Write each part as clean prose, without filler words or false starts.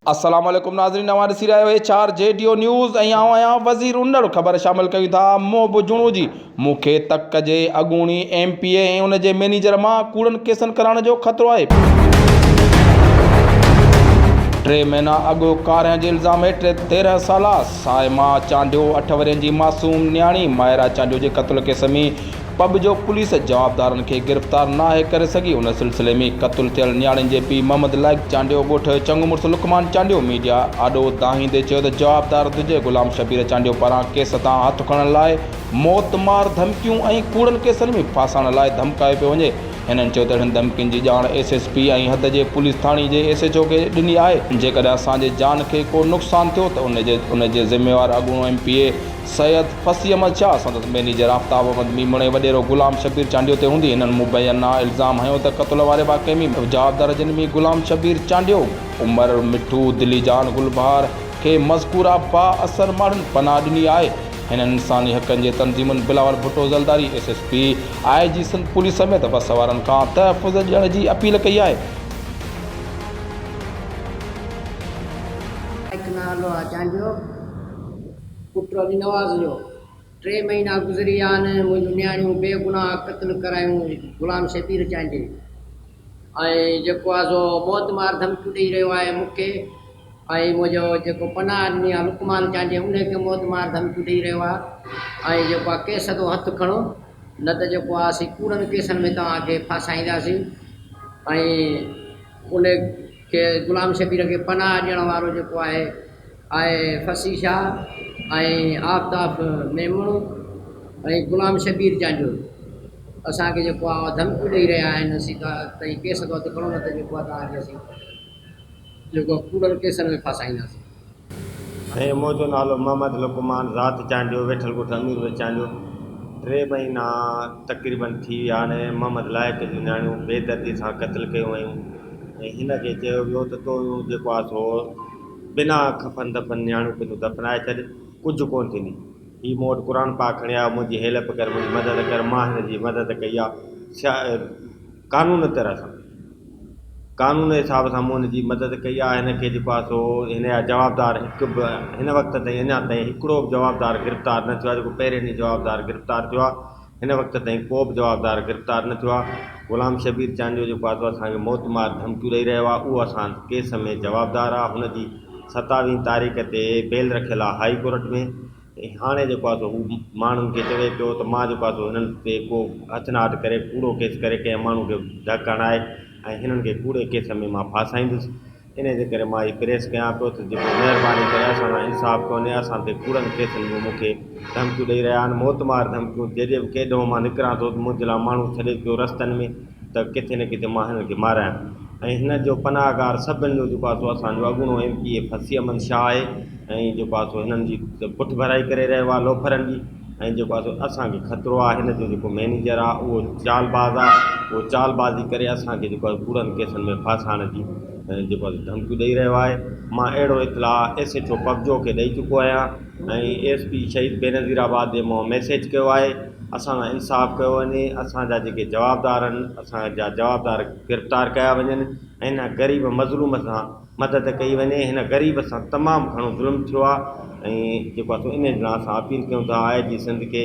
अस्सलाम वालेकुम नाज़रीन, नवां ॾिसी रहिया आहियो चार जेडीओ न्यूज़ ऐं आऊं आहियां वज़ीर उंदड़। ख़बर शामिल कयूं था मोब जुणू जी। मूंखे तक जे अॻूणी MPA ऐं उन जे मैनेजर मां कूड़नि केसनि कराइण जो ख़तरो आहे। 3 महीना अॻु कारियां जे इल्ज़ाम हेठि 13 साला साइमा चांडियो 8 वरियनि जी मासूम न्याणी माहिरा चांडियो जे क़त्ल केस में पब जो पुलिस जवाबदारनि खे गिरफ़्तार नाहे करे सघी। उन सिलसिले में क़त्ल थियल न्याणियुनि जे पीउ मोहम्मद लाइक चांडियो ॻोठु चङो मुड़ुसु लुकमान चांडियो मीडिया आॾो दाहींदे चयो त जवाबदार दुजे गुलाम शबीर चांडियो पारां केस तां हथु खणण लाइ मौत मार धमकियूं ऐं कूड़नि केसनि में फासण लाइ धमकायो पियो वञे। हिननि चयो त हिन धमकियुनि जी ॼाण SSP ऐं हद जे पुलिस थाणे जे SHO खे ॾिनी आहे। जेकॾहिं असांजे जान खे को नुक़सानु थियो त उन जे ज़िम्मेवार अॻूणो MPA सैयद फसी अहमद शाह संदसि मैनेजर आफ्ताब अहमद मीमणे वॾेरो गुलाम शबीर चांडियो ते हूंदी। हिननि मुबैना इल्ज़ाम हयो त क़त्ल वारे वाक़े में जवाबदार जिन में गुलाम शबीर चांडियो उमर मिठू दिली जान गुलबहार खे मज़कूरा बाअसर माण्हुनि पनाह ॾिनी आहे। हिननि इंसानी हक़नि जे तंज़ीमुनि Bilawal Bhutto Zardari SSP IG Sindh police समेत बस वारनि खां तहफ़ुज़ ॾियण जी अपील कई आहे। पुट अली नवाज़ जो 3 महीना गुज़री विया आहिनि। मुंहिंजूं नियाणियूं बेगुनाह क़त्ल करायूं गुलाम शबीर चांडियो ऐं जेको आहे सो मौत मार धमकियूं ॾेई रहियो आहे मूंखे ऐं मुंहिंजो जेको पनाह ॾिनी आहे लुकमान चांडियो उनखे मौत मार धमकियूं ॾेई रहियो आहे। ऐं जेको आहे केस तो हथु खणो न त जेको आहे असीं कूड़नि केसनि में तव्हांखे फासाईंदासीं ऐं उन खे गुलाम शबीर खे पनाह ॾियण वारो जेको आहे फसी शाह ऐं आफ्ताब मेमण ऐं गुलाम शबीर चांडियो असांखे जेको आहे धमकियूं ॾेई रहिया आहिनि। असीं तव्हां केस तो हथु खणो न त जेको आहे तव्हांखे असीं जेको कूड़नि केसनि में फासाईंदासीं। ऐं मुंहिंजो नालो मोहम्मद लुकमान ज़ात चांडियो वेठल ॻोठु अमीर चांडियो 3 महीना तक़रीबन थी विया आहिनि। मोहम्मद लाइक जूं नियाणियूं बेदर्दी सां क़त्ल कयूं वयूं ऐं हिनखे चयो वियो त तो जेको आहे सो बिना खपनि दफ़नि नियाणियूं पंहिंजो दफ़नाए छॾ, कुझु कोन थींदी। हीअ मूं वटि क़ुर पाक खणी आयो, मुंहिंजी हेल्प कर, मुंहिंजी मदद कर। मां हिन जी मदद कई आहे कानून तरह सां, कानून जे हिसाब सां मूं हिन जी मदद कई आहे। हिनखे जेको आहे सो हिन जा जवाबदार हिकु बि हिन वक़्त ताईं अञा ताईं हिकिड़ो बि जवाबदार गिरफ़्तार न थियो आहे। जेको पहिरें ॾींहुं जवाबदार गिरफ़्तार थियो आहे हिन वक़्त ताईं को बि जवाबदार गिरफ़्तार न थियो आहे। गुलाम शबीर चांडियो जेको आहे सो असांखे मौत मार धमकियूं ॾेई रहियो आहे, उहो असां केस में जवाबदार आहे। हुनजी 27 तारीख़ ते बेल रखियल आहे हाई कोर्ट में। हाणे जेको आहे सो हू माण्हुनि खे चवे पियो त मां जेको आहे सो हिननि ते को हथनाट करे कूड़ो केस करे कंहिं माण्हू खे धक हणाए ऐं हिननि खे कूड़े केस में मां फासाईंदुसि। इन जे करे मां हीअ प्रेस कयां पियो त जेको महिरबानी करे असां सां इंसाफ़ कोन्हे। असां ते कूड़नि केसनि में मूंखे धमकियूं ॾेई रहिया आहिनि, मौत मार धमकियूं। जॾहिं बि केॾो मां निकिरां थो त मुंहिंजे लाइ माण्हू छॾे पियो रस्तनि में त किथे न किथे मां हिननि खे मारायां। ऐं हिन जो पनाहगार सभिनि जो जेको आहे सो असांजो अॻूणो MPA फसी अहमद शाह आहे ऐं जेको आहे सो हिननि जी पुठ भराई करे रहियो आहे लोफरनि जी। ऐं जेको आहे सो असांखे ख़तरो आहे हिन जो जेको मैनेजर आहे उहो चालबाज़ आहे, उहो चालबाज़ी करे असांखे जेको आहे कूड़नि केसनि में फासाइण जी जेको आहे धमकियूं ॾेई रहियो आहे। मां अहिड़ो इतलाह SHO पबजो खे ॾेई चुको आहियां ऐं ASP शहीद बेनज़ीराबाद जे मां मैसेज कयो आहे असां सां इंसाफ़ कयो वञे, असांजा जेके जवाबदार आहिनि असांजा जवाबदार गिरफ़्तार कया वञनि ऐं हिन ग़रीब मज़लूम सां मदद कई वञे। हिन ग़रीब सां तमामु घणो ज़ुल्म थियो आहे ऐं जेको आहे सो इन जे लाइ असां अपील कयूं था IG सिंध खे,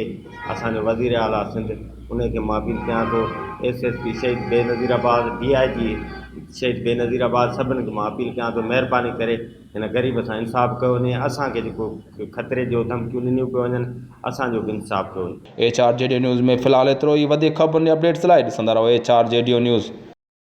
असांजो वज़ीर आला सिंध उनखे मां अपील कयां थो, SSP शहीद बेनज़ीराबाद, DIG शहीद बेनज़ीराबाद सभिनी खे मां अपील कयां थो महिरबानी करे हिन ग़रीब सां इंसाफ़ कयो वञे। असांखे जेको ख़तरे जो धमकियूं ॾिनियूं पियूं वञनि असांजो बि इंसाफ़ कयो वञे। HR जेडीओ न्यूज़ में फ़िलहालु एतिरो ई। वधीक ख़बरुनि अपडेट्स लाइ ॾिसंदा रहो HR जेडीओ न्यूज़।